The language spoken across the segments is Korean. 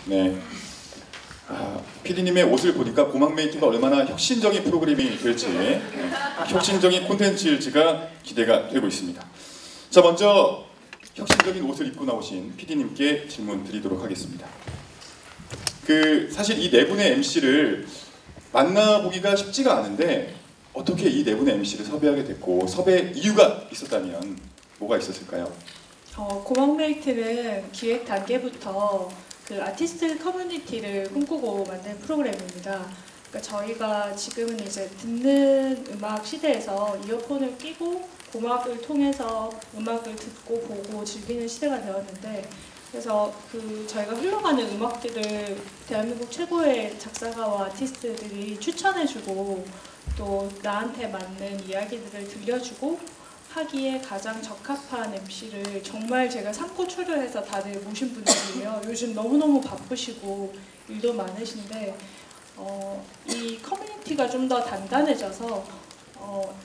네. PD님의 옷을 보니까 고막메이트가 얼마나 혁신적인 프로그램이 될지, 혁신적인 콘텐츠일지가 기대가 되고 있습니다. 자, 먼저 혁신적인 옷을 입고 나오신 PD님께 질문 드리도록 하겠습니다. 사실 이 네 분의 MC를 만나보기가 쉽지가 않은데 어떻게 이 네 분의 MC를 섭외하게 됐고 섭외 이유가 있었다면 뭐가 있었을까요? 고막메이트는 기획 단계부터 그 아티스트 커뮤니티를 꿈꾸고 만든 프로그램입니다. 그러니까 저희가 지금은 이제 듣는 음악 시대에서 이어폰을 끼고 고막을 통해서 음악을 듣고 보고 즐기는 시대가 되었는데, 그래서 저희가 흘러가는 음악들을 대한민국 최고의 작사가와 아티스트들이 추천해주고 또 나한테 맞는 이야기들을 들려주고 하기에 가장 적합한 MC를 정말 제가 삼고초려해서 다들 모신 분들이에요. 요즘 너무너무 바쁘시고 일도 많으신데 이 커뮤니티가 좀 더 단단해져서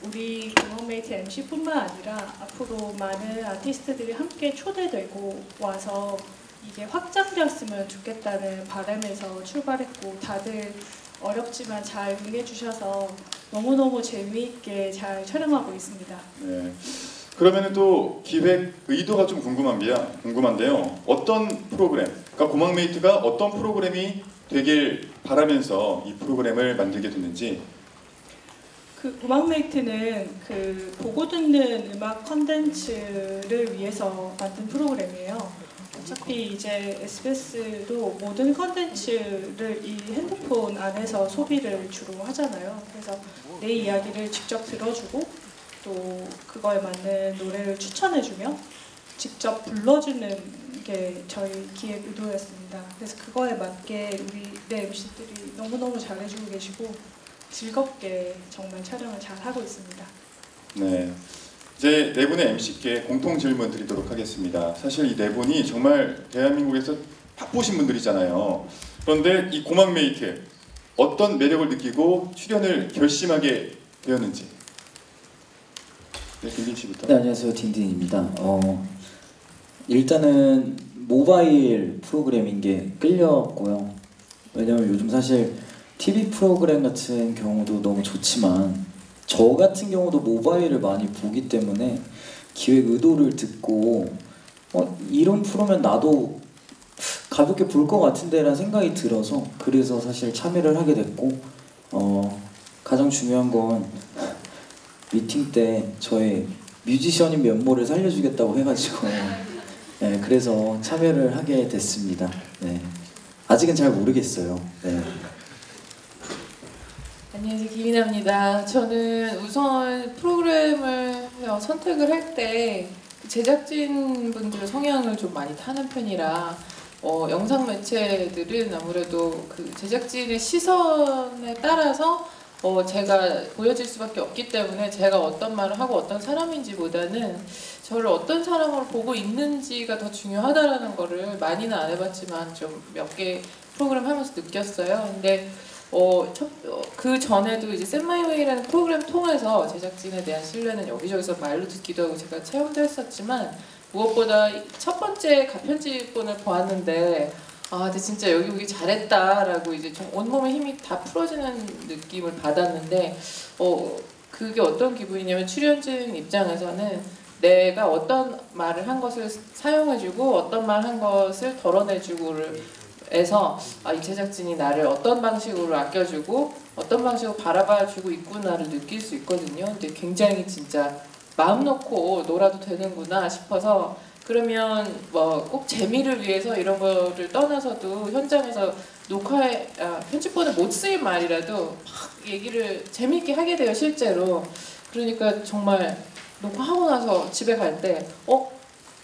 우리 고막메이트 MC뿐만 아니라 앞으로 많은 아티스트들이 함께 초대되고 와서 이게 확장되었으면 좋겠다는 바람에서 출발했고, 다들 어렵지만 잘 응해주셔서 너무너무 재미있게 잘 촬영하고 있습니다. 네. 그러면 또 기획 의도가 좀 궁금한데요. 어떤 프로그램, 그러니까 고막메이트가 어떤 프로그램이 되길 바라면서 이 프로그램을 만들게 됐는지. 고막메이트는 보고 듣는 음악 컨텐츠를 위해서 만든 프로그램이에요. 어차피 이제 SBS도 모든 컨텐츠를 이 핸드폰 안에서 소비를 주로 하잖아요. 그래서 내 이야기를 직접 들어주고 또 그거에 맞는 노래를 추천해주며 직접 불러주는 게 저희 기획 의도였습니다. 그래서 그거에 맞게 우리 네 MC들이 너무너무 잘해주고 계시고 즐겁게 정말 촬영을 잘 하고 있습니다. 네. 이제 네 분의 MC께 공통 질문 드리도록 하겠습니다. 사실 이 네 분이 정말 대한민국에서 바쁘신 분들이잖아요. 그런데 이 고막메이트 어떤 매력을 느끼고 출연을 결심하게 되었는지. 네, 딘딘 씨부터. 네, 안녕하세요, 딘딘입니다. 일단은 모바일 프로그램인 게 끌렸고요. 왜냐면 요즘 사실 TV 프로그램 같은 경우도 너무 좋지만 저 같은 경우도 모바일을 많이 보기 때문에 기획 의도를 듣고 이런 프로면 나도 가볍게 볼 것 같은데 라는 생각이 들어서, 그래서 사실 참여를 하게 됐고, 가장 중요한 건 미팅 때 저의 뮤지션인 면모를 살려주겠다고 해가지고 네, 그래서 참여를 하게 됐습니다. 네. 아직은 잘 모르겠어요. 네. 안녕하세요, 김이나입니다. 저는 우선 프로그램을 선택을 할 때 제작진분들 성향을 좀 많이 타는 편이라 영상 매체들은 아무래도 그 제작진의 시선에 따라서 제가 보여질 수밖에 없기 때문에 제가 어떤 말을 하고 어떤 사람인지보다는 저를 어떤 사람으로 보고 있는지가 더 중요하다라는 거를 많이는 안 해봤지만 좀 몇 개 프로그램 하면서 느꼈어요. 근데 그 전에도 이제 셋마이웨이라는 프로그램 통해서 제작진에 대한 신뢰는 여기저기서 말로 듣기도 하고 제가 체험도 했었지만, 무엇보다 첫 번째 가편집본을 보았는데 근데 진짜 여기 오기 잘했다라고 이제 좀 온몸의 힘이 다 풀어지는 느낌을 받았는데, 그게 어떤 기분이냐면 출연진 입장에서는 내가 어떤 말을 한 것을 사용해주고 어떤 말 한 것을 덜어내주고를 해서 이 제작진이 나를 어떤 방식으로 아껴주고 어떤 방식으로 바라봐주고 있구나를 느낄 수 있거든요. 근데 굉장히 진짜 마음 놓고 놀아도 되는구나 싶어서, 그러면 꼭 재미를 위해서 이런 거를 떠나서도 현장에서 편집본을 못 쓰인 말이라도 막 얘기를 재미있게 하게 돼요, 실제로. 그러니까 정말 녹화하고 나서 집에 갈 때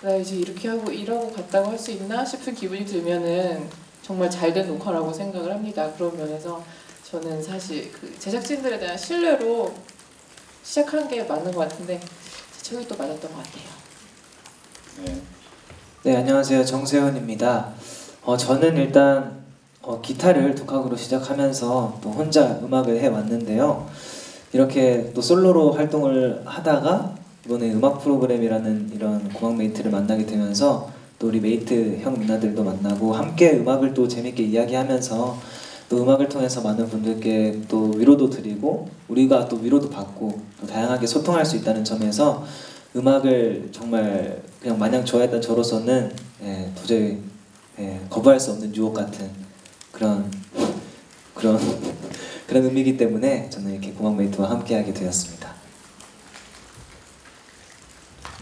나 이제 이렇게 하고 일하고 갔다고 할 수 있나 싶은 기분이 들면은 정말 잘된 녹화라고 생각을 합니다. 그런 면에서 저는 사실 그 제작진들에 대한 신뢰로 시작한 게 맞는 것 같은데 제 척이 또 맞았던 것 같아요. 네, 안녕하세요, 정세현입니다. 저는 일단 기타를 독학으로 시작하면서 또 혼자 음악을 해왔는데요. 이렇게 또 솔로로 활동을 하다가 이번에 음악 프로그램이라는 이런 고막메이트를 만나게 되면서 또 우리 메이트 형 누나들도 만나고 함께 음악을 또 재밌게 이야기하면서 또 음악을 통해서 많은 분들께 또 위로도 드리고 우리가 또 위로도 받고 또 다양하게 소통할 수 있다는 점에서 음악을 정말 그냥 마냥 좋아했던 저로서는 도저히 거부할 수 없는 유혹 같은 그런 의미이기 때문에 저는 이렇게 고막메이트와 함께하게 되었습니다.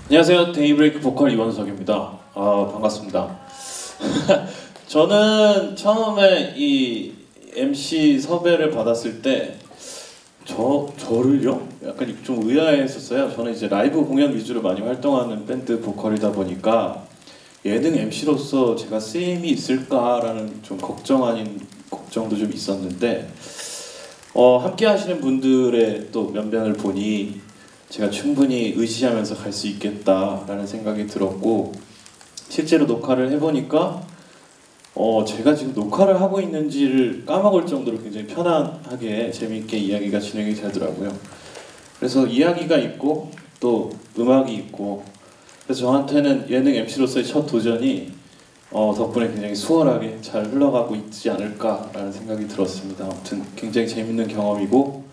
안녕하세요. 데이브레이크 보컬 이원석입니다. 반갑습니다. 저는 처음에 이 MC 섭외를 받았을 때 저를요? 약간 좀 의아했었어요. 저는 이제 라이브 공연 위주로 많이 활동하는 밴드 보컬이다 보니까 예능 MC로서 제가 쓰임이 있을까라는 좀 걱정 아닌 걱정도 좀 있었는데 함께 하시는 분들의 또 면면을 보니 제가 충분히 의지하면서 갈 수 있겠다라는 생각이 들었고 실제로 녹화를 해보니까 제가 지금 녹화를 하고 있는지를 까먹을 정도로 굉장히 편안하게 재미있게 이야기가 진행이 되더라고요. 그래서 이야기가 있고 또 음악이 있고 그래서 저한테는 예능 MC로서의 첫 도전이 덕분에 굉장히 수월하게 잘 흘러가고 있지 않을까라는 생각이 들었습니다. 아무튼 굉장히 재밌는 경험이고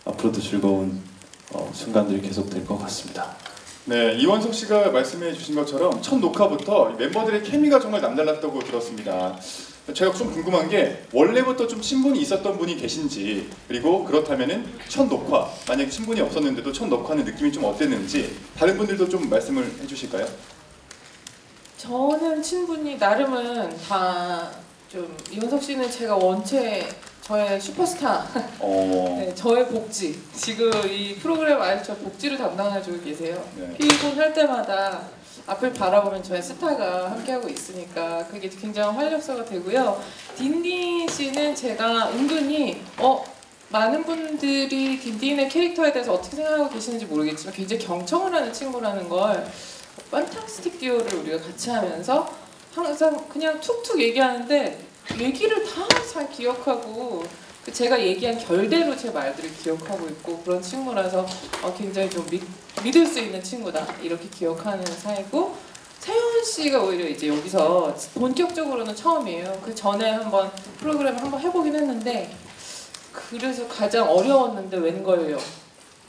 앞으로도 즐거운 순간들이 계속될 것 같습니다. 네, 이원석 씨가 말씀해 주신 것처럼 첫 녹화부터 멤버들의 케미가 정말 남달랐다고 들었습니다. 제가 좀 궁금한 게 원래부터 좀 친분이 있었던 분이 계신지 그리고 그렇다면은 첫 녹화 만약에 친분이 없었는데도 첫 녹화는 느낌이 좀 어땠는지 다른 분들도 좀 말씀을 해주실까요? 저는 친분이 나름은 다 좀 이원석 씨는 제가 원체 저의 슈퍼스타, 네, 저의 복지. 지금 이 프로그램 안에 저 복지를 담당해주고 계세요. 네. 피곤 할 때마다 앞을 바라보면 저의 스타가 함께하고 있으니까 그게 굉장히 활력소가 되고요. 딘딘 씨는 제가 은근히 많은 분들이 딘딘의 캐릭터에 대해서 어떻게 생각하고 계시는지 모르겠지만 굉장히 경청을 하는 친구라는 걸 판타스틱 듀오를 우리가 같이 하면서 항상 그냥 툭툭 얘기하는데 얘기를 다 잘 기억하고 제가 얘기한 결대로 제 말들을 기억하고 있고 그런 친구라서 굉장히 좀 믿을 수 있는 친구다 이렇게 기억하는 사이고 세훈 씨가 오히려 이제 여기서 본격적으로는 처음이에요. 그 전에 한번 프로그램을 한번 해보긴 했는데 그래서 가장 어려웠는데 웬걸요.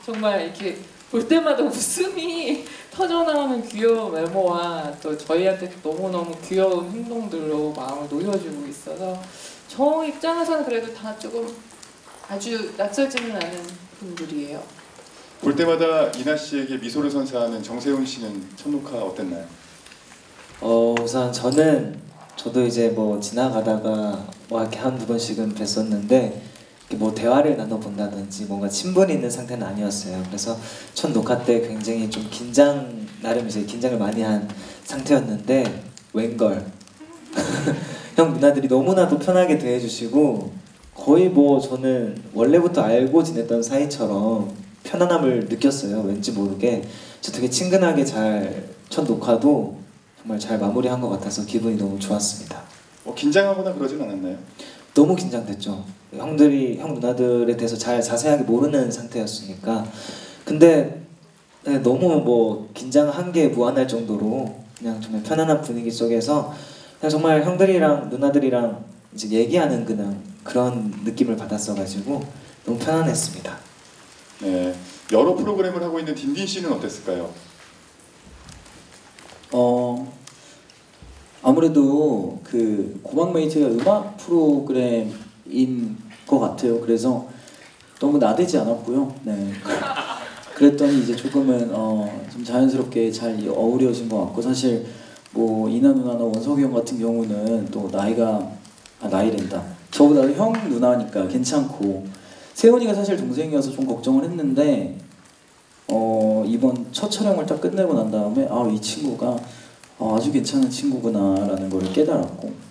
정말 이렇게 볼 때마다 웃음이 터져나오는 귀여운 외모와 또 저희한테 너무너무 귀여운 행동들로 마음을 녹여주고 있어서 저 입장에서는 그래도 다 조금 아주 낯설지는 않은 분들이에요. 볼 때마다 이나 씨에게 미소를 선사하는 정세훈 씨는 첫 녹화 어땠나요? 우선 저도 이제 뭐 지나가다가 뭐 이렇게 한두 번씩은 뵀었는데 뭐 대화를 나눠본다든지 뭔가 친분이 있는 상태는 아니었어요. 그래서 첫 녹화 때 굉장히 좀 나름 이제 긴장을 많이 한 상태였는데 웬걸 형 누나들이 너무나도 편하게 대해주시고 거의 뭐 저는 원래부터 알고 지냈던 사이처럼 편안함을 느꼈어요. 왠지 모르게 저 되게 친근하게 첫 녹화도 정말 잘 마무리한 것 같아서 기분이 너무 좋았습니다. 긴장하거나 그러진 않았나요? 너무 긴장됐죠. 형 누나들에 대해서 잘 자세하게 모르는 상태였으니까. 근데 너무 뭐 긴장한 게 무한할 정도로 그냥 정말 편안한 분위기 속에서 그냥 정말 형들이랑 누나들이랑 이제 얘기하는 그런 느낌을 받았어가지고 너무 편안했습니다. 네, 여러 프로그램을 하고 있는 딘딘 씨는 어땠을까요? 아무래도 그 고막메이트가 음악 프로그램인 것 같아요. 그래서 너무 나대지 않았고요. 네. 그랬더니 이제 조금은 좀 자연스럽게 잘 어우러진 것 같고 사실 뭐 이나 누나나 원석이 형 같은 경우는 또 나이랜다. 저보다 형 누나니까 괜찮고 세훈이가 사실 동생이어서 좀 걱정을 했는데 이번 첫 촬영을 딱 끝내고 난 다음에 이 친구가 아주 괜찮은 친구구나라는 걸 깨달았고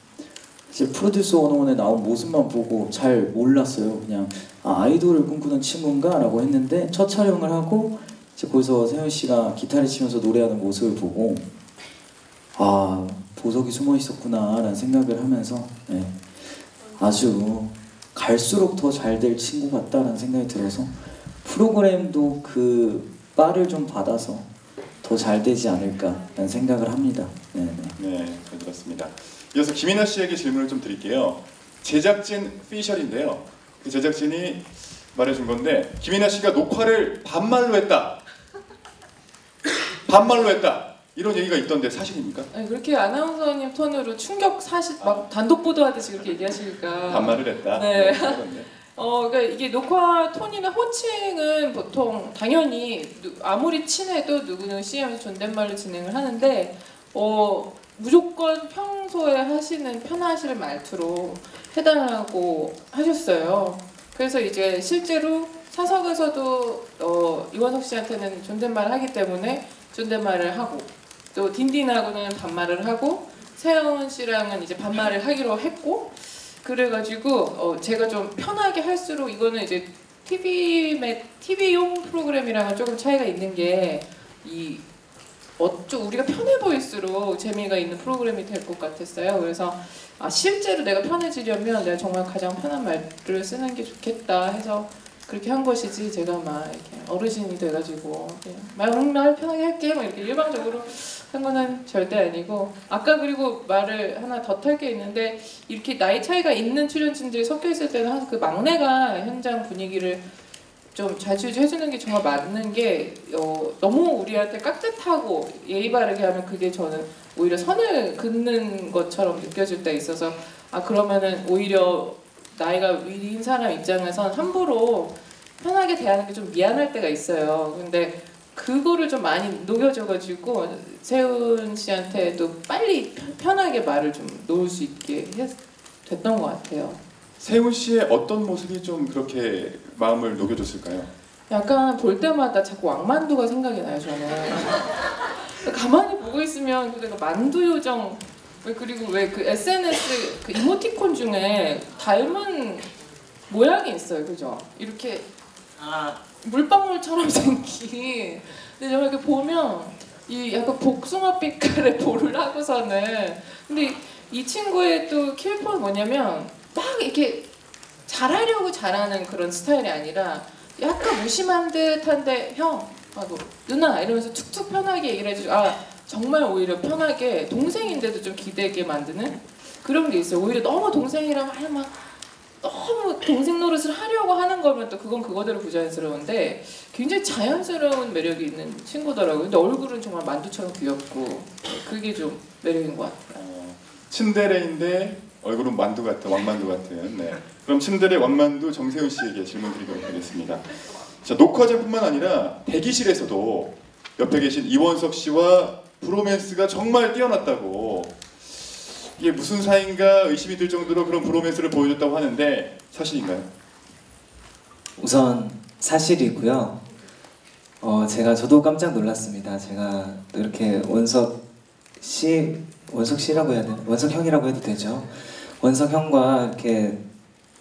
이제 프로듀서 101에 나온 모습만 보고 잘 몰랐어요. 그냥 아이돌을 꿈꾸는 친구인가? 라고 했는데 첫 촬영을 하고 이제 거기서 세훈 씨가 기타를 치면서 노래하는 모습을 보고 보석이 숨어 있었구나 라는 생각을 하면서 아주 갈수록 더 잘 될 친구 같다라는 생각이 들어서 프로그램도 그 바를 좀 받아서 더 잘 되지 않을까라는 생각을 합니다. 네네. 네, 잘 들었습니다. 이어서 김이나 씨에게 질문을 좀 드릴게요. 제작진 피셜인데요. 그 제작진이 말해준 건데 김이나 씨가 녹화를 반말로 했다. 반말로 했다. 이런 얘기가 있던데 사실입니까? 아니, 그렇게 아나운서님 톤으로 충격 사실 막 단독 보도하듯이 그렇게 얘기하시니까 반말을 했다. 네. 그런데. 그러니까 이게 녹화 톤이나 호칭은 보통 당연히 아무리 친해도 누구는 CM에서 존댓말로 진행을 하는데 무조건 평소에 하시는 편하실 말투로 해달라고 하셨어요. 그래서 이제 실제로 사석에서도 이원석 씨한테는 존댓말을 하기 때문에 존댓말을 하고 또 딘딘하고는 반말을 하고 세훈 씨랑은 이제 반말을 하기로 했고 그래가지고 제가 좀 편하게 할수록 이거는 이제 TV용 프로그램이랑은 조금 차이가 있는 게 좀 우리가 편해 보일수록 재미가 있는 프로그램이 될 것 같았어요. 그래서 실제로 내가 편해지려면 내가 정말 가장 편한 말을 쓰는 게 좋겠다 해서 그렇게 한 것이지 제가 막 이렇게 어르신이 돼가지고 말 편하게 할게 막 이렇게 일방적으로 한 거는 절대 아니고 아까 그리고 말을 하나 더 탈 게 있는데 이렇게 나이 차이가 있는 출연진들이 섞여 있을 때는 항상 그 막내가 현장 분위기를 좀 좌지우지 해주는 게 정말 맞는 게 너무 우리한테 깍듯하고 예의 바르게 하면 그게 저는 오히려 선을 긋는 것처럼 느껴질 때 있어서 그러면은 오히려 나이가 위인 사람 입장에선 함부로 편하게 대하는 게 좀 미안할 때가 있어요. 근데 그거를 좀 많이 녹여줘가지고 세훈 씨한테도 빨리 편하게 말을 좀 놓을 수 있게 됐던 것 같아요. 세훈 씨의 어떤 모습이 좀 그렇게 마음을 녹여줬을까요? 약간 볼 때마다 자꾸 왕만두가 생각이 나요, 저는. 가만히 보고 있으면 내가 만두 요정 그리고 왜 그 SNS 그 이모티콘 중에 닮은 모양이 있어요, 그죠? 이렇게 물방울처럼 생긴. 근데 제가 이렇게 보면 이 약간 복숭아 빛깔의 볼을 하고서는 근데 이 친구의 또 킬포는 뭐냐면 막 이렇게 잘하려고 잘하는 그런 스타일이 아니라 약간 무심한 듯한데 형 하고 누나 이러면서 툭툭 편하게 얘기를 해주고 정말 오히려 편하게 동생인데도 좀 기대게 만드는 그런 게 있어요. 오히려 너무 동생이랑 막 너무 동생 노릇을 하려고 하는 거면 또 그건 그거대로 부자연스러운데 굉장히 자연스러운 매력이 있는 친구더라고요. 근데 얼굴은 정말 만두처럼 귀엽고 그게 좀 매력인 것 같아요. 츤데레인데 얼굴은 만두 같은 왕만두 같은. 네. 그럼 츤데레 왕만두 정세훈 씨에게 질문 드리도록 하겠습니다. 자, 녹화제뿐만 아니라 대기실에서도 옆에 계신 이원석 씨와 브로맨스가 정말 뛰어났다고 이게 무슨 사이인가 의심이 들 정도로 그런 브로맨스를 보여줬다고 하는데 사실인가요? 우선 사실이고요. 저도 깜짝 놀랐습니다. 제가 또 이렇게 원석 씨라고 해야 되나? 원석 형이라고 해도 되죠. 원석 형과 이렇게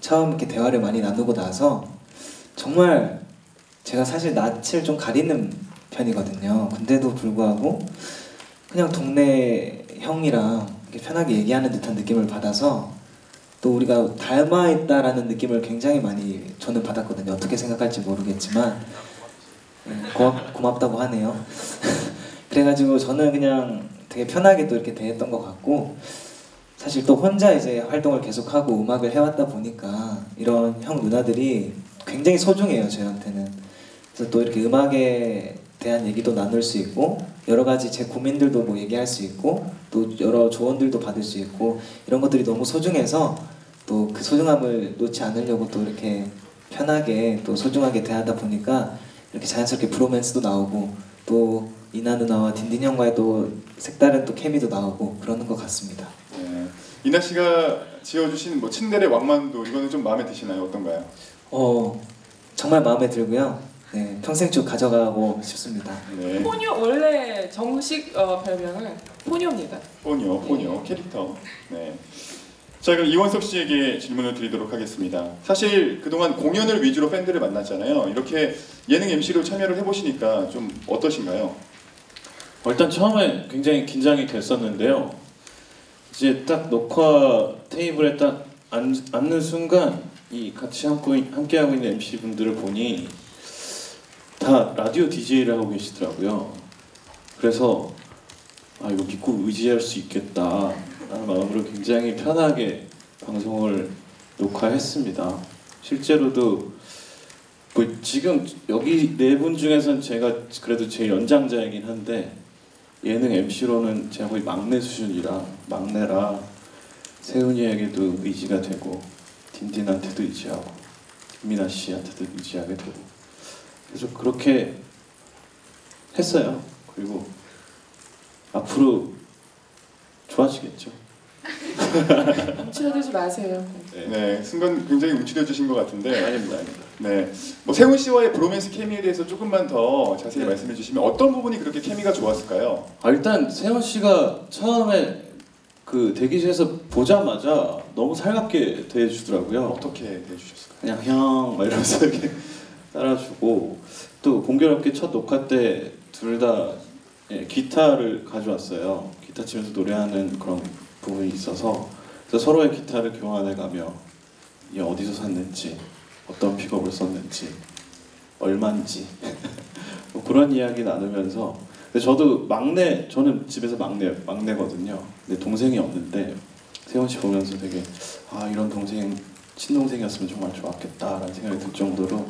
처음 이렇게 대화를 많이 나누고 나서 정말 제가 사실 낯을 좀 가리는 편이거든요. 근데도 불구하고 그냥 동네 형이랑 이렇게 편하게 얘기하는 듯한 느낌을 받아서 또 우리가 닮아 있다라는 느낌을 굉장히 많이 저는 받았거든요. 어떻게 생각할지 모르겠지만 고맙다고 하네요. 그래가지고 저는 그냥 되게 편하게 또 이렇게 대했던 것 같고 사실 또 혼자 이제 활동을 계속하고 음악을 해왔다 보니까 이런 형 누나들이 굉장히 소중해요, 저한테는. 그래서 또 이렇게 음악에 대한 얘기도 나눌 수 있고 여러 가지 제 고민들도 뭐 얘기할 수 있고 또 여러 조언들도 받을 수 있고 이런 것들이 너무 소중해서 또 그 소중함을 놓지 않으려고 또 이렇게 편하게 또 소중하게 대하다 보니까 이렇게 자연스럽게 브로맨스도 나오고 또 이나 누나와 딘딘 형과의 또 색다른 또 케미도 나오고 그러는 것 같습니다. 네. 이나 씨가 지어주신 뭐 츤데레 왕만두 이거는 좀 마음에 드시나요? 어떤가요? 정말 마음에 들고요. 네, 평생 쭉 가져가고 싶습니다. 네. 포뇨 원래 정식 별명은 포뇨입니다. 포뇨 캐릭터. 네. 자, 그럼 이원석 씨에게 질문을 드리도록 하겠습니다. 사실 그동안 공연을 위주로 팬들을 만났잖아요. 이렇게 예능 MC로 참여를 해보시니까 좀 어떠신가요? 일단 처음에 굉장히 긴장이 됐었는데요. 이제 딱 녹화 테이블에 딱 앉는 순간 이 같이 함께하고 있는 MC 분들을 보니 다 라디오 DJ를 하고 계시더라고요. 그래서 아 이거 믿고 의지할 수 있겠다 라는 마음으로 굉장히 편하게 방송을 녹화했습니다. 실제로도 뭐 지금 여기 네 분 중에서는 제가 그래도 제일 연장자이긴 한데 예능 MC로는 제가 거의 막내 수준이라 막내라 세훈이에게도 의지가 되고 딘딘한테도 의지하고 김민아 씨한테도 의지하게 되고 그래서 그렇게 했어요. 그리고 앞으로 좋아지겠죠. 움츠러들지 마세요. 네, 순간 굉장히 움츠려주신 것 같은데. 아닙니다. 네, 뭐 세훈 씨와의 브로맨스 케미에 대해서 조금만 더 자세히 네. 말씀해 주시면 어떤 부분이 그렇게 케미가 좋았을까요? 아, 일단 세훈 씨가 처음에 그 대기실에서 보자마자 너무 살갑게 대해주더라고요. 어떻게 대해주셨을까요? 그냥 형 막 이러면서 이렇게 따라주고 또 공교롭게 첫 녹화 때 둘 다 기타를 가져왔어요. 기타 치면서 노래하는 그런 부분이 있어서 그래서 서로의 기타를 교환해가며 이게 어디서 샀는지 어떤 픽업을 썼는지 얼마인지 뭐 그런 이야기 나누면서 근데 저도 저는 집에서 막내거든요. 근데 동생이 없는데 세훈 씨 보면서 되게 아 이런 친동생이었으면 정말 좋았겠다라는 생각이 들 정도로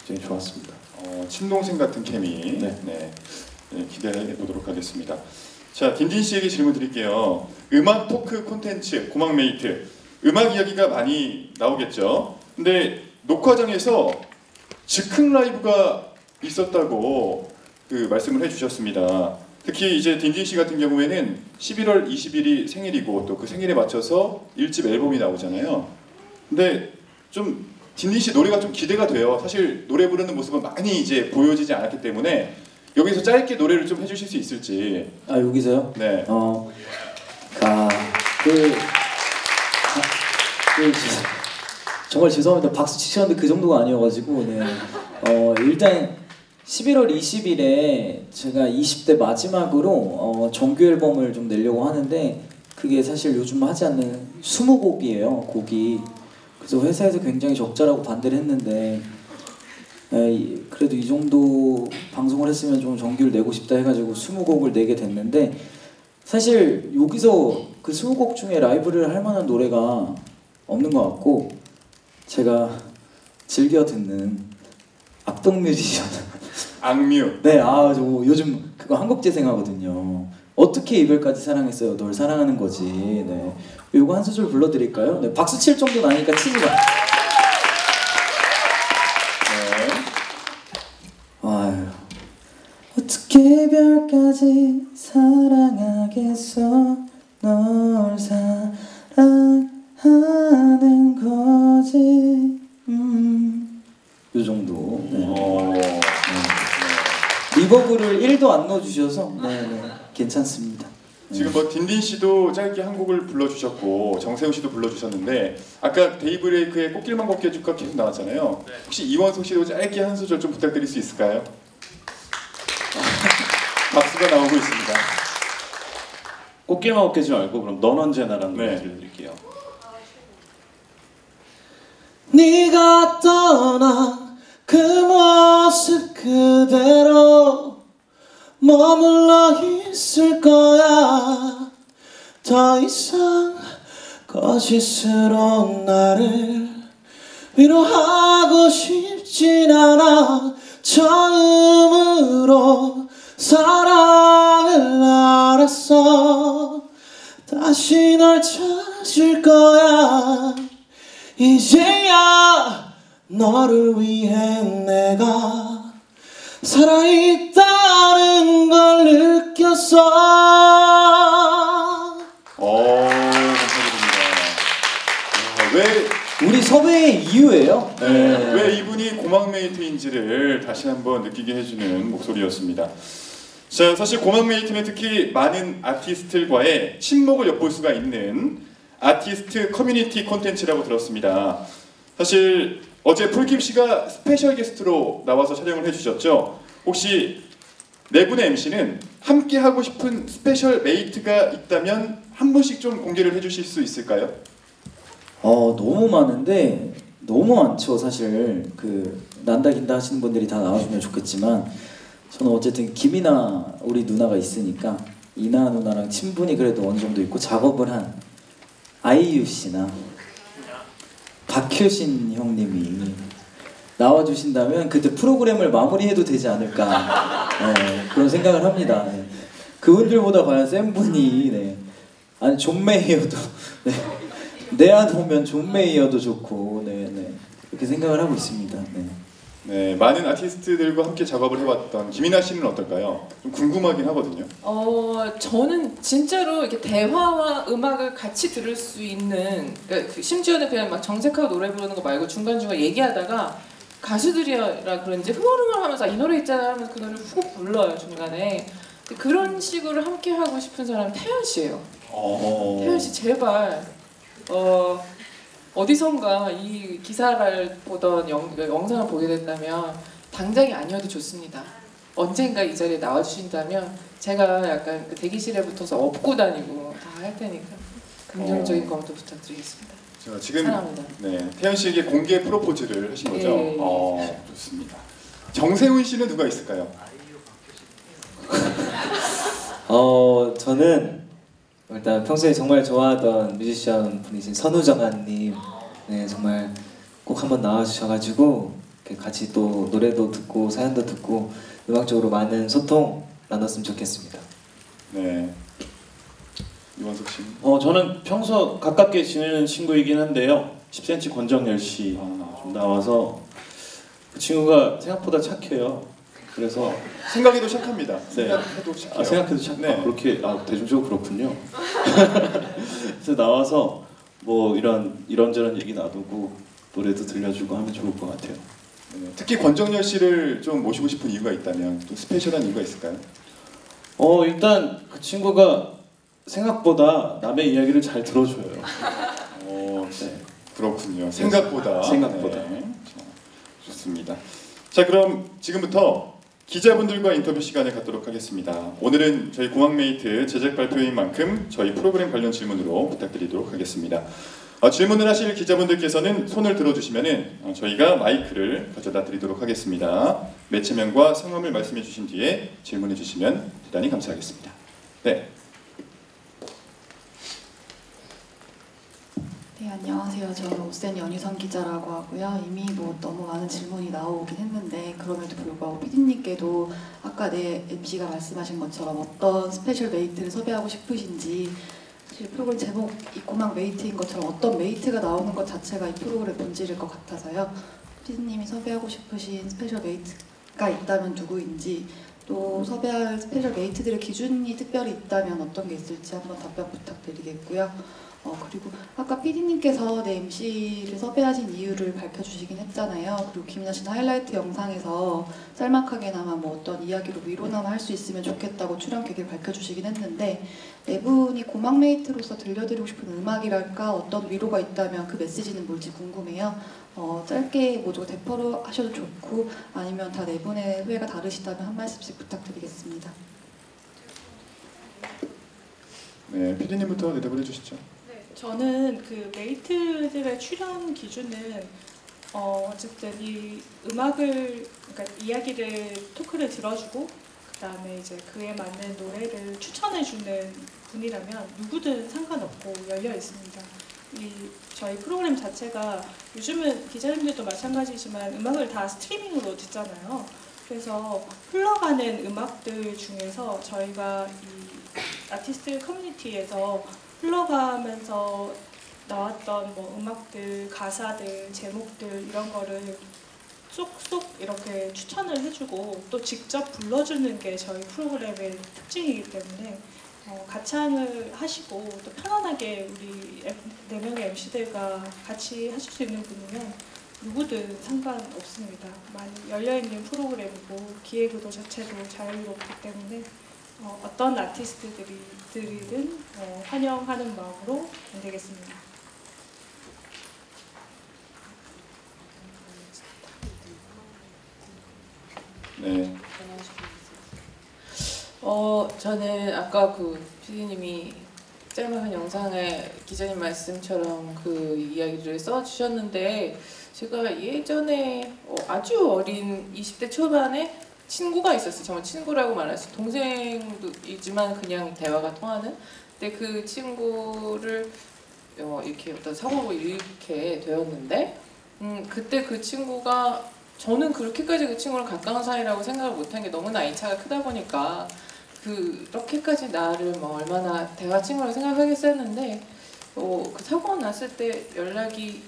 굉장히 좋았습니다. 친동생 같은 케미. 네. 네, 기대해 보도록 하겠습니다. 자, 딘딘 씨에게 질문 드릴게요. 음악 토크 콘텐츠 고막메이트 음악 이야기가 많이 나오겠죠. 근데 녹화장에서 즉흥 라이브가 있었다고 그 말씀을 해주셨습니다. 특히 이제 딘딘 씨 같은 경우에는 11월 20일이 생일이고 또 그 생일에 맞춰서 1집 앨범이 나오잖아요. 근데 좀 딘딘 씨 노래가 좀 기대가 돼요. 사실 노래 부르는 모습은 많이 이제 보여지지 않았기 때문에 여기서 짧게 노래를 좀 해주실 수 있을지. 아 여기서요? 네. 정말 죄송합니다. 박수 치셨는데 그 정도가 아니어가지고 네. 일단 11월 20일에 제가 20대 마지막으로 정규 앨범을 좀 내려고 하는데 그게 사실 요즘 하지 않는 20곡이에요. 곡이. 그래서 회사에서 굉장히 적자라고 반대를 했는데 그래도 이 정도 방송을 했으면 좀 정규를 내고 싶다 해가지고 20곡을 내게 됐는데 사실 여기서 그 20곡 중에 라이브를 할 만한 노래가 없는 것 같고 제가 즐겨 듣는 악동뮤지션 악뮤. 네, 저 요즘 그거 한국재생 하거든요. 어떻게 이별까지 사랑했어요? 널 사랑하는 거지. 네, 요거 한 소절 불러드릴까요? 네, 박수 칠 정도는 아니니까 치지 마. 아유, 어떻게 이별까지 사랑하겠어? 널 사랑하는 거지. 요 정도. 네. 리버브를 1도 안 넣어주셔서 네, 괜찮습니다. 지금 뭐 딘딘 씨도 짧게 한 곡을 불러주셨고 정세훈 씨도 불러주셨는데 아까 데이브레이크의 꽃길만 걷게 해줄까 계속 나왔잖아요. 혹시 이원석 씨도 짧게 한 소절 좀 부탁드릴 수 있을까요? 박수가 나오고 있습니다. 꽃길만 걷지 말고 그럼 넌 언제나라는 노래 네. 들려드릴게요. 네가 떠나 그 모습 그대로 머물러 있을 거야. 더 이상 거짓으로 나를 위로하고 싶진 않아. 처음으로 사랑을 알았어. 다시 널 찾을 거야. 이제야 너를 위해 내가 살아있다는 걸 느꼈어. 감사드립니다. 왜 우리 섭외의 이유예요. 네. 왜 이분이 고막메이트인지를 다시 한번 느끼게 해주는 목소리였습니다. 자, 사실 고막메이트는 특히 많은 아티스트들과의 친목을 엿볼 수가 있는 아티스트 커뮤니티 콘텐츠라고 들었습니다. 사실 어제 풀김 씨가 스페셜 게스트로 나와서 촬영을 해주셨죠. 혹시 네 분의 MC는 함께 하고 싶은 스페셜 메이트가 있다면 한 분씩 좀 공개를 해주실 수 있을까요? 너무 많은데 너무 많죠. 사실 그 난다 긴다 하시는 분들이 다 나와주면 좋겠지만 저는 어쨌든 김이나 우리 누나가 있으니까 이나 누나랑 친분이 그래도 어느 정도 있고 작업을 한 아이유 씨나 박효신 형님이 나와주신다면 그때 프로그램을 마무리해도 되지 않을까 그런 생각을 합니다. 네. 그분들보다 과연 센 분이 아니 존 메이어도 내한 오면 존 메이어도 좋고 이렇게 생각을 하고 있습니다. 네, 많은 아티스트들과 함께 작업을 해왔던 김이나 씨는 어떨까요? 좀 궁금하긴 하거든요. 저는 진짜로 이렇게 대화와 음악을 같이 들을 수 있는, 그러니까 심지어는 그냥 막 정색하고 노래 부르는 거 말고 중간중간 얘기하다가 가수들이라 그런지 흥얼흥얼하면서 이 노래 있잖아 하면서 그 노래를 훅 불러요 중간에. 그런 식으로 함께 하고 싶은 사람은 태연 씨예요. 태연 씨 제발 어디선가 이 기사를 보던 영상을 보게 된다면 당장이 아니어도 좋습니다. 언젠가 이 자리에 나와주신다면 제가 약간 그 대기실에 붙어서 업고 다니고 다 할 테니까 긍정적인 검토 부탁드리겠습니다. 제가 지금 사랑합니다. 태연 씨에게 공개 프로포즈를 하신 거죠? 예. 좋습니다. 정세훈 씨는 누가 있을까요? 저는 일단 평소에 정말 좋아하던 뮤지션 분이신 선우정아님, 정말 꼭 한번 나와주셔가지고 같이 또 노래도 듣고 사연도 듣고 음악적으로 많은 소통 나눴으면 좋겠습니다. 네. 이원석 씨. 저는 평소 가깝게 지내는 친구이긴 한데요. 10cm 권정열 씨 좀 나와서 그 친구가 생각보다 착해요. 그래서 생각해도 착합니다. 네. 생각해도 착해요. 생각해도 착해. 네. 그렇게 대중적으로 그렇군요. 그래서 나와서 뭐 이런저런 얘기 나누고 노래도 들려주고 하면 좋을 것 같아요. 네. 특히 권정열 씨를 좀 모시고 싶은 이유가 있다면 또 스페셜한 이유가 있을까요? 일단 그 친구가 생각보다 남의 이야기를 잘 들어줘요. 네. 그렇군요. 생각보다. 네. 자, 좋습니다. 자, 그럼 지금부터 기자분들과 인터뷰 시간을 갖도록 하겠습니다. 오늘은 저희 공항메이트 제작 발표인 만큼 저희 프로그램 관련 질문으로 부탁드리도록 하겠습니다. 질문을 하실 기자분들께서는 손을 들어주시면 저희가 마이크를 가져다 드리도록 하겠습니다. 매체명과 성함을 말씀해 주신 뒤에 질문해 주시면 대단히 감사하겠습니다. 네. 네, 안녕하세요. 저는 오센 연희선 기자라고 하고요. 이미 뭐 너무 많은 질문이 나오긴 했는데 그럼에도 불구하고 PD님께도 아까 MC가 말씀하신 것처럼 어떤 스페셜 메이트를 섭외하고 싶으신지, 사실 프로그램 제목 이 고막 메이트인 것처럼 어떤 메이트가 나오는 것 자체가 이 프로그램 본질일 것 같아서요. PD님이 섭외하고 싶으신 스페셜 메이트가 있다면 누구인지, 또 섭외할 스페셜 메이트들의 기준이 특별히 있다면 어떤 게 있을지 한번 답변 부탁드리겠고요. 그리고 아까 PD님께서 MC를 섭외하신 이유를 밝혀주시긴 했잖아요. 그리고 김이나 씨는 하이라이트 영상에서 짤막하게나마 뭐 어떤 이야기로 위로나마 할 수 있으면 좋겠다고 출연 계기를 밝혀주시긴 했는데, 네 분이 고막메이트로서 들려드리고 싶은 음악이랄까 어떤 위로가 있다면 그 메시지는 뭘지 궁금해요. 짧게 뭐좀 대포로 하셔도 좋고 아니면 다 네 분의 후회가 다르시다면 한 말씀씩 부탁드리겠습니다. 네, PD님부터 대답을 해주시죠. 저는 그 메이트들의 출연 기준은 어쨌든 이 음악을, 그러니까 이야기를, 토크를 들어주고 그다음에 이제 그에 맞는 노래를 추천해주는 분이라면 누구든 상관없고 열려 있습니다. 저희 프로그램 자체가 요즘은 기자님들도 마찬가지지만 음악을 다 스트리밍으로 듣잖아요. 그래서 흘러가는 음악들 중에서 저희가 이 아티스트 커뮤니티에서 흘러가면서 나왔던 뭐 음악들, 가사들, 제목들 이런 거를 쏙쏙 이렇게 추천을 해주고 또 직접 불러주는 게 저희 프로그램의 특징이기 때문에 가창을 하시고 또 편안하게 우리 4명의 MC들과 같이 하실 수 있는 분이면 누구든 상관없습니다. 많이 열려있는 프로그램이고 기획의도 자체도 자유롭기 때문에 어떤 아티스트들이든 환영하는 마음으로 만들겠습니다. 네. 저는 아까 그 PD님이 짤막한 영상에 기자님 말씀처럼 그 이야기를 써주셨는데, 제가 예전에 아주 어린 20대 초반에 친구가 있었어요. 정말 친구라고 말할 수, 동생이지만 그냥 대화가 통하는. 근데 그 친구를 이렇게 어떤 사고로 잃게 되었는데, 그때 그 친구가, 저는 그렇게까지 그 친구랑 가까운 사이라고 생각을 못한 게 너무 나이 차가 크다 보니까 그렇게까지 나를 뭐 얼마나 대화 친구라고 생각하겠었는데, 그 사고가 났을 때 연락이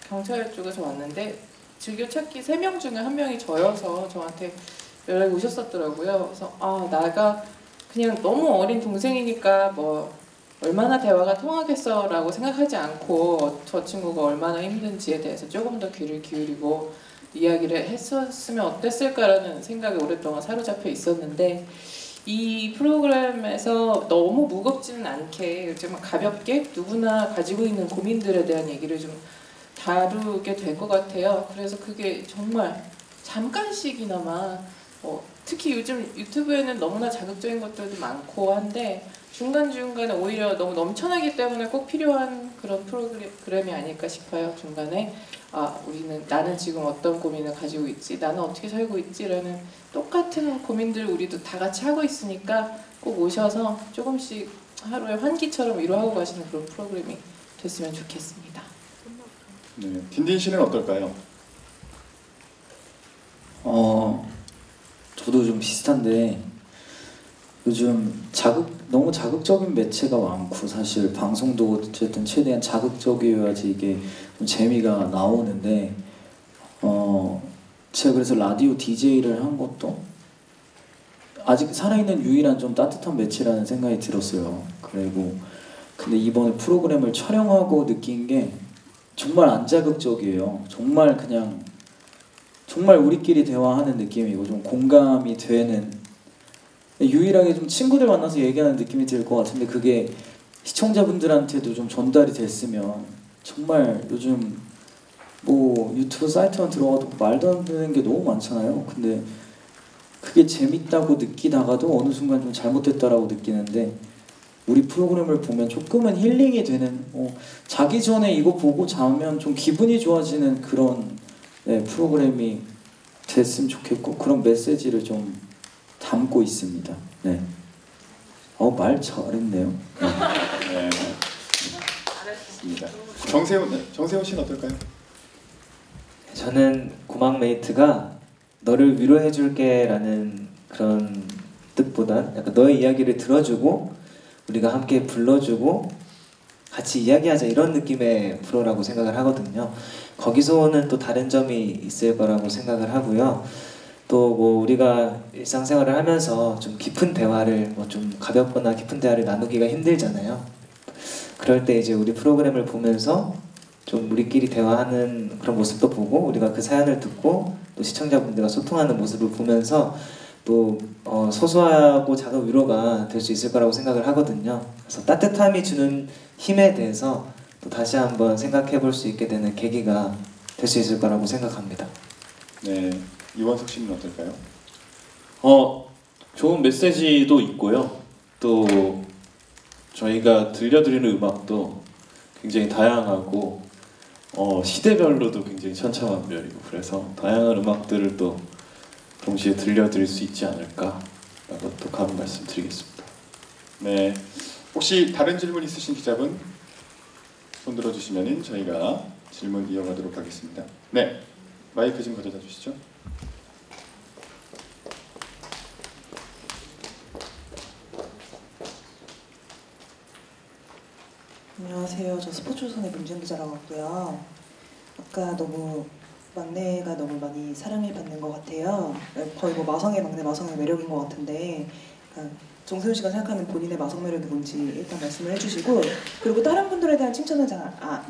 경찰 쪽에서 왔는데 즐겨찾기 3명 중에 1명이 저여서 저한테 연락이 오셨었더라고요. 그래서 나가 그냥 너무 어린 동생이니까 뭐 얼마나 대화가 통하겠어라고 생각하지 않고 저 친구가 얼마나 힘든지에 대해서 조금 더 귀를 기울이고 이야기를 했었으면 어땠을까라는 생각에 오랫동안 사로잡혀 있었는데, 이 프로그램에서 너무 무겁지는 않게 좀 가볍게 누구나 가지고 있는 고민들에 대한 얘기를 좀 다루게 될 것 같아요. 그래서 그게 정말 잠깐씩이나마 특히 요즘 유튜브에는 너무나 자극적인 것들도 많고 한데 중간중간에 오히려 너무 넘쳐나기 때문에 꼭 필요한 그런 프로그램이 아닐까 싶어요. 중간에 나는 지금 어떤 고민을 가지고 있지, 나는 어떻게 살고 있지라는 똑같은 고민들 우리도 다 같이 하고 있으니까 꼭 오셔서 조금씩 하루에 환기처럼 위로하고 가시는 그런 프로그램이 됐으면 좋겠습니다. 네, 딘딘 씨는 어떨까요? 저도 좀 비슷한데 요즘 너무 자극적인 매체가 많고 사실 방송도 어쨌든 최대한 자극적이어야지 이게 좀 재미가 나오는데 제가 그래서 라디오 DJ를 한 것도 아직 살아있는 유일한 좀 따뜻한 매체라는 생각이 들었어요. 그리고 근데 이번에 프로그램을 촬영하고 느낀 게 정말 안 자극적이에요. 정말 그냥 정말 우리끼리 대화하는 느낌이고 좀 공감이 되는, 유일하게 좀 친구들 만나서 얘기하는 느낌이 들 것 같은데 그게 시청자분들한테도 좀 전달이 됐으면. 정말 요즘 뭐 유튜브 사이트만 들어가도 말도 안 되는 게 너무 많잖아요. 근데 그게 재밌다고 느끼다가도 어느 순간 좀 잘못됐다라고 느끼는데 우리 프로그램을 보면 조금은 힐링이 되는, 자기 전에 이거 보고 자면 좀 기분이 좋아지는 그런 프로그램이 됐으면 좋겠고 그런 메시지를 좀 담고 있습니다. 네. 말 잘했네요. 네. 잘했습니다. 정세훈 씨는 어떨까요? 저는 고막메이트가 너를 위로해줄게라는 그런 뜻보단 약간 너의 이야기를 들어주고 우리가 함께 불러주고 같이 이야기하자 이런 느낌의 프로라고 생각을 하거든요. 거기서는 또 다른 점이 있을 거라고 생각을 하고요. 또 뭐 우리가 일상생활을 하면서 좀 깊은 대화를 뭐 좀 가볍거나 깊은 대화를 나누기가 힘들잖아요. 그럴 때 이제 우리 프로그램을 보면서 좀 우리끼리 대화하는 그런 모습도 보고 우리가 그 사연을 듣고 또 시청자분들과 소통하는 모습을 보면서 또 소소하고 작은 위로가 될 수 있을 거라고 생각을 하거든요. 그래서 따뜻함이 주는 힘에 대해서 또 다시 한번 생각해 볼 수 있게 되는 계기가 될 수 있을 거라고 생각합니다. 네, 이원석 씨는 어떨까요? 좋은 메시지도 있고요. 또 저희가 들려드리는 음악도 굉장히 다양하고 시대별로도 굉장히 천차만별이고 그래서 다양한 음악들을 또 동시에 들려드릴 수 있지 않을까라고 또 감히 말씀드리겠습니다. 네, 혹시 다른 질문 있으신 기자분 손 들어주시면 저희가 질문 이어가도록 하겠습니다. 네, 마이크 좀 가져다 주시죠. 안녕하세요. 저 스포츠조선의 문지영 기자라고 하고요. 아까 너무 막내가 너무 많이 사랑을 받는 것 같아요. 거의 뭐 마성의 막내, 마성의 매력인 것 같은데 정세훈 씨가 생각하는 본인의 마성 매력이 뭔지 일단 말씀을 해주시고, 그리고 다른 분들에 대한 칭찬을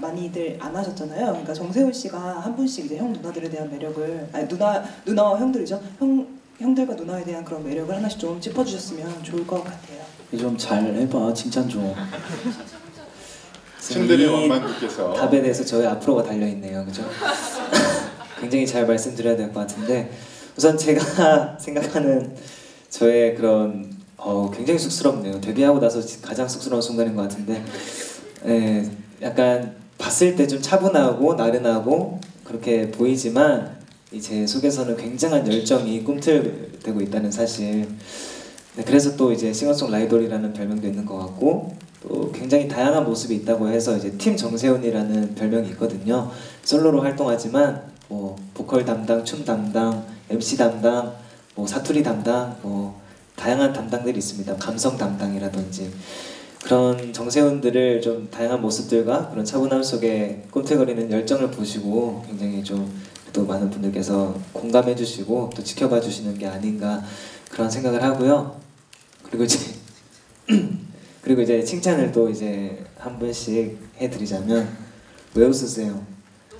많이들 안 하셨잖아요. 그러니까 정세훈 씨가 한 분씩 이제 형 누나들에 대한 매력을, 누나와 형들이죠. 형들과 누나에 대한 그런 매력을 하나씩 좀 짚어주셨으면 좋을 것 같아요. 좀 잘 해봐, 칭찬 좀. 신들의 왕만두께서 답에 대해서 저희 앞으로가 달려있네요. 그죠? 굉장히 잘 말씀드려야 될 것 같은데, 우선 제가 생각하는 저의 그런 굉장히 쑥스럽네요. 데뷔하고 나서 가장 쑥스러운 순간인 것 같은데, 약간 봤을 때 좀 차분하고 나른하고 그렇게 보이지만 제 속에서는 굉장한 열정이 꿈틀대고 있다는 사실. 네, 그래서 또 이제 싱어송라이더라는 별명도 있는 것 같고, 또 굉장히 다양한 모습이 있다고 해서 이제 팀 정세훈이라는 별명이 있거든요. 솔로로 활동하지만 뭐 보컬 담당, 춤 담당, MC 담당, 뭐 사투리 담당, 뭐 다양한 담당들이 있습니다. 감성 담당이라든지 그런 정세훈들을 좀 다양한 모습들과 그런 차분함 속에 꿈틀거리는 열정을 보시고 굉장히 좀 또 많은 분들께서 공감해 주시고 또 지켜봐 주시는 게 아닌가 그런 생각을 하고요. 그리고 이제 칭찬을 또 이제 한 분씩 해드리자면, 왜 웃으세요?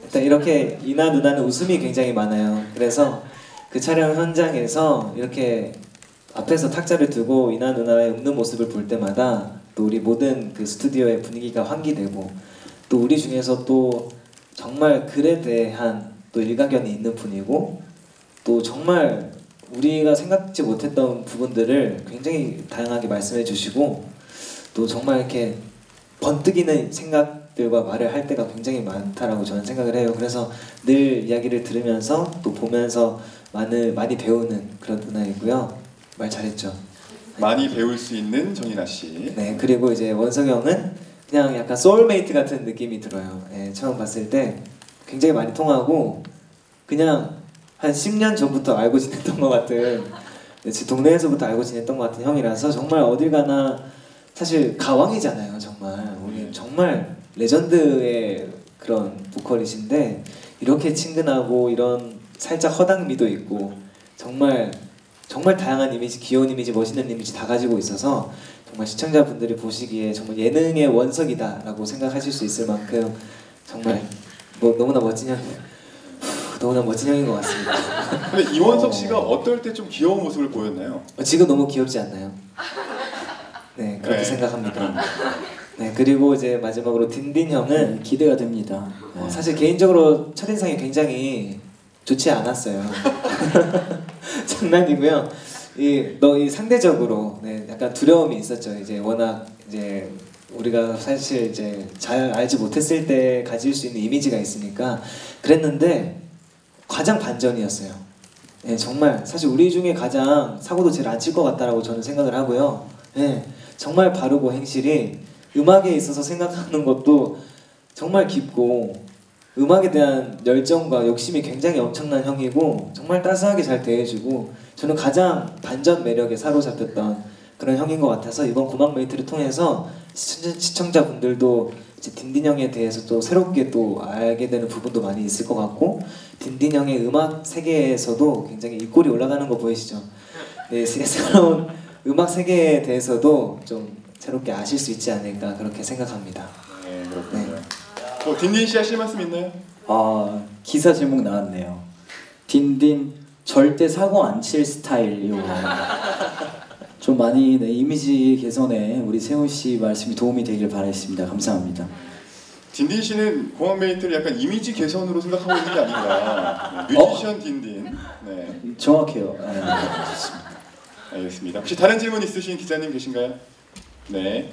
일단 이렇게 이나 누나는 웃음이 굉장히 많아요. 그래서 그 촬영 현장에서 이렇게 앞에서 탁자를 두고 이나 누나의 웃는 모습을 볼 때마다 또 우리 모든 그 스튜디오의 분위기가 환기되고, 또 우리 중에서 또 정말 글에 대한 또 일가견이 있는 분이고, 또 정말 우리가 생각지 못했던 부분들을 굉장히 다양하게 말씀해 주시고, 또 정말 이렇게 번뜩이는 생각들과 말을 할 때가 굉장히 많다라고 저는 생각을 해요. 그래서 늘 이야기를 들으면서 또 보면서 많이 배우는 그런 누나이고요. 말 잘했죠? 많이 배울 수 있는 정인아 씨. 네, 그리고 이제 원석이 형은 그냥 약간 소울메이트 같은 느낌이 들어요. 네, 처음 봤을 때 굉장히 많이 통하고, 그냥 한 10년 전부터 알고 지냈던 것 같은, 제 동네에서부터 알고 지냈던 것 같은 형이라서 정말 어딜 가나 사실 가왕이잖아요. 정말 우리 정말 레전드의 그런 보컬이신데, 이렇게 친근하고 이런 살짝 허당미도 있고 정말 다양한 이미지, 귀여운 이미지, 멋있는 이미지 다 가지고 있어서 정말 시청자분들이 보시기에 정말 예능의 원석이다라고 생각하실 수 있을 만큼 정말 뭐 너무나 멋진 형인 것 같습니다. 근데 이원석 씨가 어떨 때 좀 귀여운 모습을 보였나요? 지금 너무 귀엽지 않나요? 네, 그렇게 네. 생각합니다. 네, 그리고 이제 마지막으로 딘딘 형은 기대가 됩니다. 사실 개인적으로 첫인상이 굉장히 좋지 않았어요. 장난이고요. 이 상대적으로 네, 약간 두려움이 있었죠. 이제 워낙 이제 우리가 사실 이제 잘 알지 못했을 때 가질 수 있는 이미지가 있으니까 그랬는데 가장 반전이었어요. 네, 정말 사실 우리 중에 가장 사고도 제일 안 칠 것 같다라고 저는 생각을 하고요. 네, 정말 바르고 행실이, 음악에 있어서 생각하는 것도 정말 깊고, 음악에 대한 열정과 욕심이 굉장히 엄청난 형이고, 정말 따스하게 잘 대해주고, 저는 가장 반전 매력에 사로잡혔던 그런 형인 것 같아서 이번 고막메이트를 통해서 시청자분들도 이제 딘딘 형에 대해서 또 새롭게 또 알게 되는 부분도 많이 있을 것 같고, 딘딘 형의 음악 세계에서도 굉장히 입꼬리 올라가는 거 보이시죠? 네, 새로운 음악 세계에 대해서도 좀 새롭게 아실 수 있지 않을까 그렇게 생각합니다. 네, 그렇군요. 딘딘 씨 하실 말씀 있나요? 기사 제목 나왔네요. 딘딘 절대 사고 안 칠 스타일이요. 좀 많이 이미지 개선에 우리 세훈 씨 말씀이 도움이 되길 바라겠습니다. 감사합니다. 딘딘 씨는 고막메이트를 약간 이미지 개선으로 생각하고 있는 게 아닌가. 뮤지션 딘딘. 네. 정확해요. 네, 좋습니다. 알겠습니다. 혹시 다른 질문 있으신 기자님 계신가요? 네.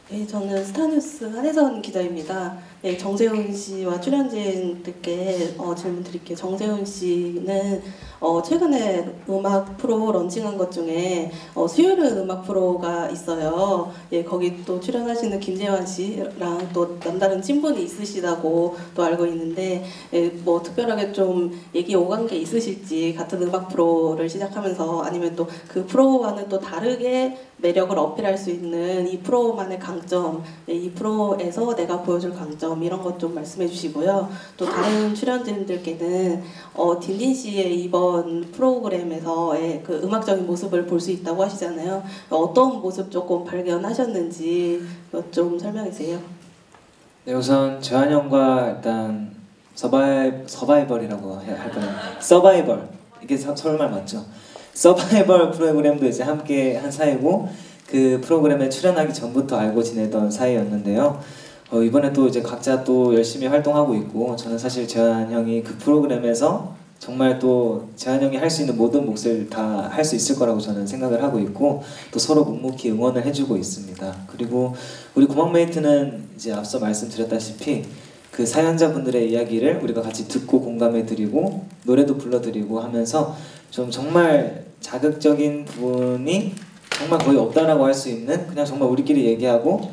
네, 저는 스타뉴스 한혜선 기자입니다. 네, 정세훈 씨와 출연진들께 질문 드릴게요. 정세훈 씨는 최근에 음악 프로 런칭한 것 중에 수요일은 음악 프로가 있어요. 예, 거기 또 출연하시는 김재환 씨랑 또 남다른 친분이 있으시다고 또 알고 있는데, 예, 뭐 특별하게 좀 얘기 오간 게 있으실지, 같은 음악 프로를 시작하면서 아니면 또 그 프로와는 또 다르게 매력을 어필할 수 있는 이 프로만의 강점, 이 프로에서 내가 보여줄 강점, 이런 것 좀 말씀해 주시고요. 또 다른 출연진들께는 딘딘 씨의 이번 프로그램에서의 그 음악적인 모습을 볼 수 있다고 하시잖아요. 어떤 모습 조금 발견하셨는지 좀 설명해 주세요. 네, 우선 재환 형과 일단 서바이벌이라고 할 뻔했네요. 서바이벌, 이게 서울말 맞죠? 서바이벌 프로그램도 이제 함께 한 사이고, 그 프로그램에 출연하기 전부터 알고 지내던 사이였는데요. 이번에 또 이제 각자 또 열심히 활동하고 있고, 저는 사실 재환 형이 그 프로그램에서 정말 또 재한 형이 할 수 있는 모든 몫을 다 할 수 있을 거라고 저는 생각을 하고 있고 또 서로 묵묵히 응원을 해주고 있습니다. 그리고 우리 고막메이트는 이제 앞서 말씀드렸다시피 그 사연자분들의 이야기를 우리가 같이 듣고 공감해드리고 노래도 불러드리고 하면서 좀 정말 자극적인 부분이 정말 거의 없다라고 할 수 있는 그냥 정말 우리끼리 얘기하고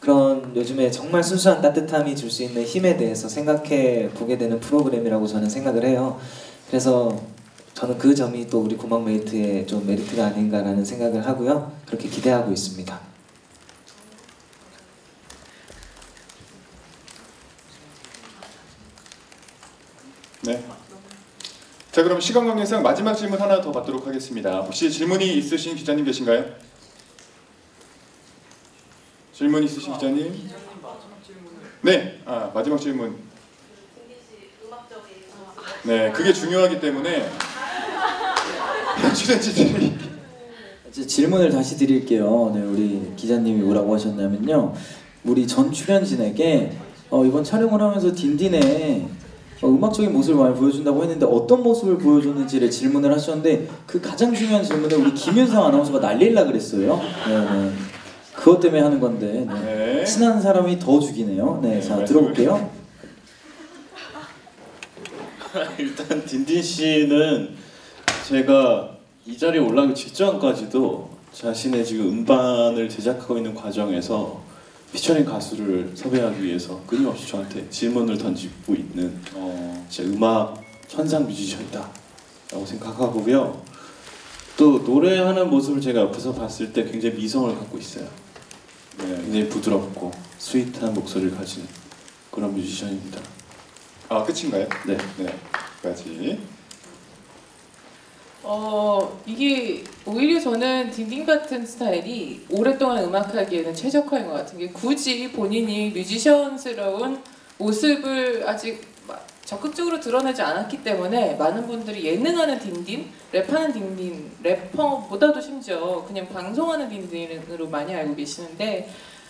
그런 요즘에 정말 순수한 따뜻함이 줄 수 있는 힘에 대해서 생각해 보게 되는 프로그램이라고 저는 생각을 해요. 그래서 저는 그 점이 또 우리 고막메이트의 좀 메리트가 아닌가라는 생각을 하고요. 그렇게 기대하고 있습니다. 네. 자, 그럼 시간 관계상 마지막 질문 하나 더 받도록 하겠습니다. 혹시 질문이 있으신 기자님 계신가요? 질문 있으신 기자님? 네, 마지막 질문. 네, 그게 중요하기 때문에 출연진들이 이제 질문을 다시 드릴게요. 네, 우리 기자님이 뭐라고 하셨냐면요. 우리 전 출연진에게 이번 촬영을 하면서 딘딘의 음악적인 모습을 많이 보여준다고 했는데 어떤 모습을 보여줬는지를 질문을 하셨는데 그 가장 중요한 질문에 우리 김윤성 아나운서가 날릴라 그랬어요. 네. 그것 때문에 하는 건데 네. 친한 사람이 더 죽이네요. 네, 자 들어볼게요. 일단 딘딘 씨는 제가 이 자리에 올라가기 직전까지도 자신의 지금 음반을 제작하고 있는 과정에서 피처링 가수를 섭외하기 위해서 끊임없이 저한테 질문을 던지고 있는 진짜 음악 천상 뮤지션이다 라고 생각하고요. 또 노래하는 모습을 제가 옆에서 봤을 때 굉장히 미성을 갖고 있어요. 네, 굉장히 부드럽고 스윗한 목소리를 가진 그런 뮤지션입니다. 끝인가요? 네. 네, 여기까지. 이게 오히려 저는 딘딘 같은 스타일이 오랫동안 음악하기에는 최적화인 것 같은 게 굳이 본인이 뮤지션스러운 모습을 아직 적극적으로 드러내지 않았기 때문에 많은 분들이 예능하는 딘딘, 랩하는 딘딘, 래퍼보다도 심지어 그냥 방송하는 딘딘으로 많이 알고 계시는데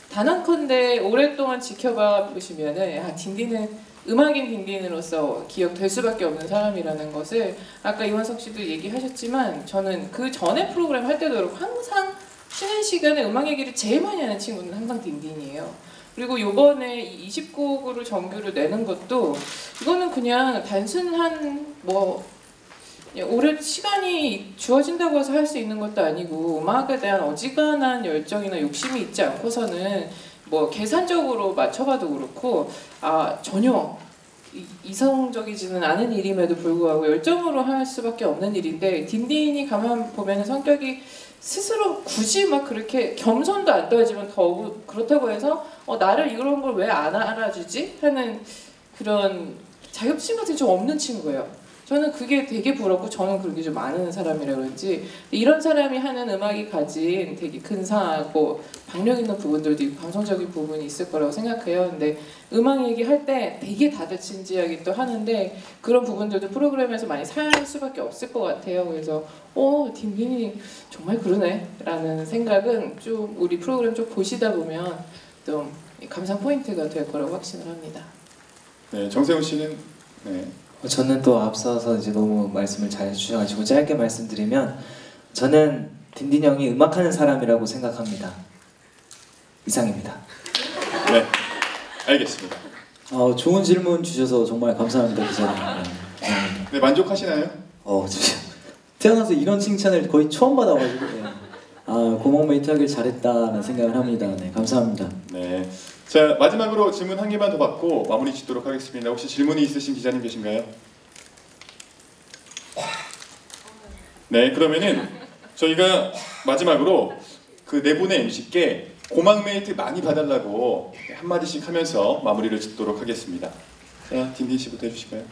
단언컨대 오랫동안 지켜봐 보시면은 딘딘은 음악인 딘딘으로서 기억될 수밖에 없는 사람이라는 것을 아까 이원석 씨도 얘기하셨지만 저는 그 전에 프로그램 할 때도 그렇고 항상 쉬는 시간에 음악 얘기를 제일 많이 하는 친구는 항상 딘딘이에요. 그리고 요번에 20곡으로 정규를 내는 것도 이거는 그냥 단순한 오랜 시간이 주어진다고 해서 할 수 있는 것도 아니고 음악에 대한 어지간한 열정이나 욕심이 있지 않고서는 계산적으로 맞춰봐도 그렇고 전혀 이성적이지는 않은 일임에도 불구하고 열정으로 할 수밖에 없는 일인데 딘딘이 가만 보면 성격이 스스로 굳이 그렇게 겸손도 안 떨지만 더 그렇다고 해서 나를 이런 걸 왜 안 알아주지? 하는 그런 자격지심 같은 게 좀 없는 친구예요. 저는 그게 되게 부럽고 저는 그렇게 좀 아는 사람이라 그런지 이런 사람이 하는 음악이 가진 되게 근사하고 박력 있는 부분들도 있고 감성적인 부분이 있을 거라고 생각해요. 근데 음악 얘기할 때 되게 다들 진지하게 또 하는데 그런 부분들도 프로그램에서 많이 사용할 수밖에 없을 것 같아요. 그래서 딘딘이 정말 그러네 라는 생각은 좀 우리 프로그램 좀 보시다 보면 좀 감상 포인트가 될 거라고 확신을 합니다. 네, 정세훈 씨는 네. 저는 또 앞서서 이제 너무 말씀을 잘 해주셔가지고 짧게 말씀드리면 저는 딘딘 형이 음악하는 사람이라고 생각합니다. 이상입니다. 네, 알겠습니다. 좋은 질문 주셔서 정말 감사합니다, 기자님. 네, 만족하시나요? 진짜 태어나서 이런 칭찬을 거의 처음 받아가지고 고막메이트 하길 잘했다는 생각을 합니다. 네, 감사합니다. 네. 자, 마지막으로 질문 한 개만 더 받고 마무리 짓도록 하겠습니다. 혹시 질문이 있으신 기자님 계신가요? 네, 그러면은 저희가 마지막으로 그 네 분의 MC께 고막메이트 많이 봐달라고 한마디씩 하면서 마무리를 짓도록 하겠습니다. 자, 딘딘 씨부터 해주실까요?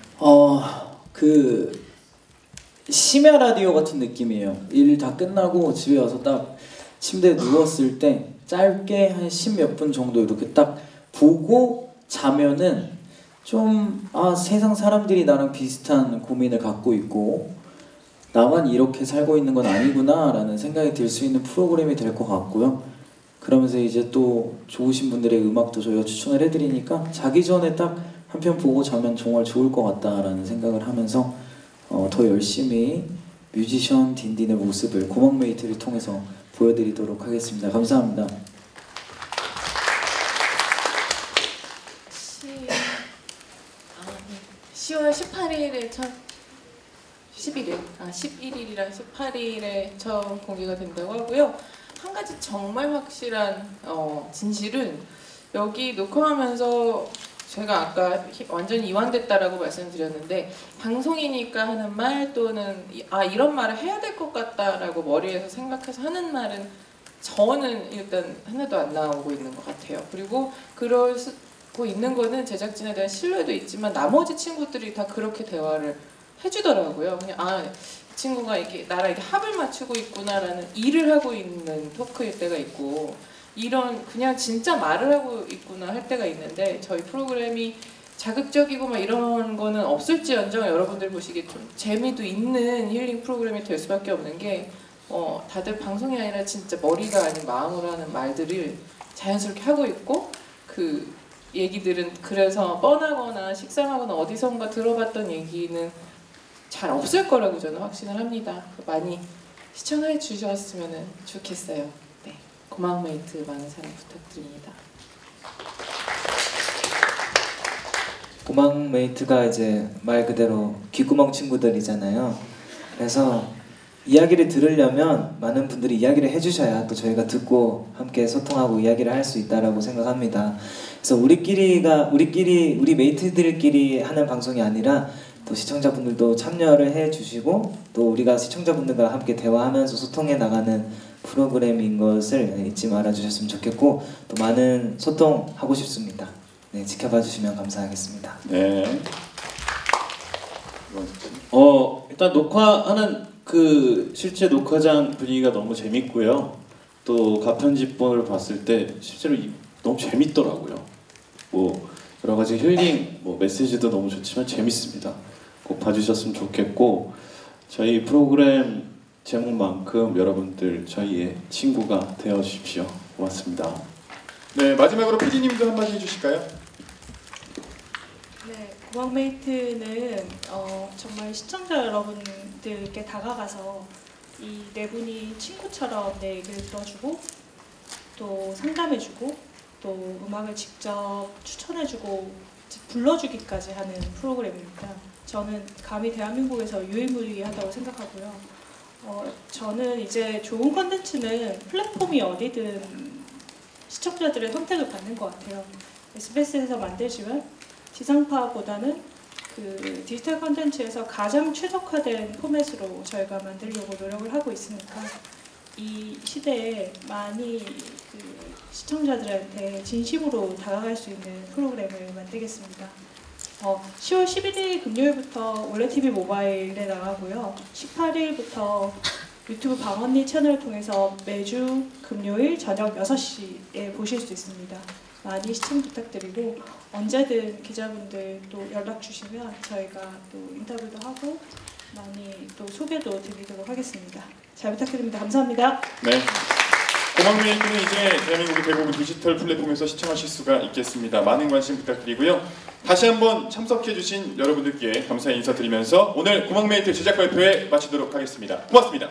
심야 라디오 같은 느낌이에요. 일 다 끝나고 집에 와서 딱 침대에 누웠을 때 짧게 한 10몇 분 정도 이렇게 딱 보고 자면은 좀 세상 사람들이 나랑 비슷한 고민을 갖고 있고 나만 이렇게 살고 있는 건 아니구나 라는 생각이 들 수 있는 프로그램이 될 것 같고요. 그러면서 이제 또 좋으신 분들의 음악도 저희가 추천을 해드리니까 자기 전에 딱 한 편 보고 자면 정말 좋을 것 같다라는 생각을 하면서 더 열심히 뮤지션 딘딘의 모습을 고막메이트를 통해서 보여드리도록 하겠습니다. 감사합니다. 10월 18일에 11일이랑 18일에 처음 공개가 된다고 하고요. 한 가지 정말 확실한 진실은 여기 녹화하면서 제가 아까 완전히 이완됐다라고 말씀드렸는데 방송이니까 하는 말 또는 이런 말을 해야 될 것 같다라고 머리에서 생각해서 하는 말은 저는 일단 하나도 안 나오고 있는 것 같아요. 그리고 그러고 있는 거는 제작진에 대한 신뢰도 있지만 나머지 친구들이 다 그렇게 대화를 해주더라고요. 그냥 이 친구가 이렇게 나랑 이렇게 합을 맞추고 있구나라는 일을 하고 있는 토크일 때가 있고 이런 그냥 진짜 말을 하고 있구나 할 때가 있는데 저희 프로그램이 자극적이고 막 이런 거는 없을지언정 여러분들 보시기에 좀 재미도 있는 힐링 프로그램이 될 수밖에 없는 게 다들 방송이 아니라 진짜 머리가 아닌 마음으로 하는 말들을 자연스럽게 하고 있고 그 얘기들은 그래서 뻔하거나 식상하거나 어디선가 들어봤던 얘기는 잘 없을 거라고 저는 확신을 합니다. 많이 시청해 주셨으면 좋겠어요. 네, 고막메이트 많은 사랑 부탁드립니다. 고막메이트가 이제 말 그대로 귓구멍 친구들이잖아요. 그래서 이야기를 들으려면 많은 분들이 이야기를 해주셔야 또 저희가 듣고 함께 소통하고 이야기를 할 수 있다라고 생각합니다. 그래서 우리 메이트들끼리 하는 방송이 아니라 또 시청자분들도 참여를 해주시고 또 우리가 시청자분들과 함께 대화하면서 소통해 나가는 프로그램인 것을 잊지 말아주셨으면 좋겠고 또 많은 소통하고 싶습니다. 네, 지켜봐 주시면 감사하겠습니다. 네. 일단 녹화하는 그 실제 녹화장 분위기가 너무 재밌고요. 또 가편집본을 봤을 때 실제로 너무 재밌더라고요. 뭐 여러 가지 힐링 메시지도 너무 좋지만 재밌습니다. 꼭 봐주셨으면 좋겠고 저희 프로그램 제목만큼 여러분들 저희의 친구가 되어 주십시오. 고맙습니다. 네, 마지막으로 PD님도 한마디 해주실까요? 네, 고막메이트는 정말 시청자 여러분들께 다가가서 이 네 분이 친구처럼 내 얘기를 들어주고 또 상담해주고 또 음악을 직접 추천해주고 불러주기까지 하는 프로그램입니다. 저는 감히 대한민국에서 유일무이하다고 생각하고요. 저는 이제 좋은 컨텐츠는 플랫폼이 어디든 시청자들의 선택을 받는 것 같아요. SBS에서 만들지만 지상파보다는 그 디지털 컨텐츠에서 가장 최적화된 포맷으로 저희가 만들려고 노력을 하고 있으니까 이 시대에 많이 그 시청자들한테 진심으로 다가갈 수 있는 프로그램을 만들겠습니다. 10월 11일 금요일부터 올레TV 모바일에 나가고요. 18일부터 유튜브 방언니 채널을 통해서 매주 금요일 저녁 6시에 보실 수 있습니다. 많이 시청 부탁드리고 언제든 기자분들 또 연락 주시면 저희가 또 인터뷰도 하고 많이 또 소개도 드리도록 하겠습니다. 잘 부탁드립니다. 감사합니다. 네. 고막메이트는 이제 대한민국의 대부분 디지털 플랫폼에서 시청하실 수가 있겠습니다. 많은 관심 부탁드리고요. 다시 한번 참석해주신 여러분들께 감사의 인사드리면서 오늘 고막메이트 제작 발표회 마치도록 하겠습니다. 고맙습니다.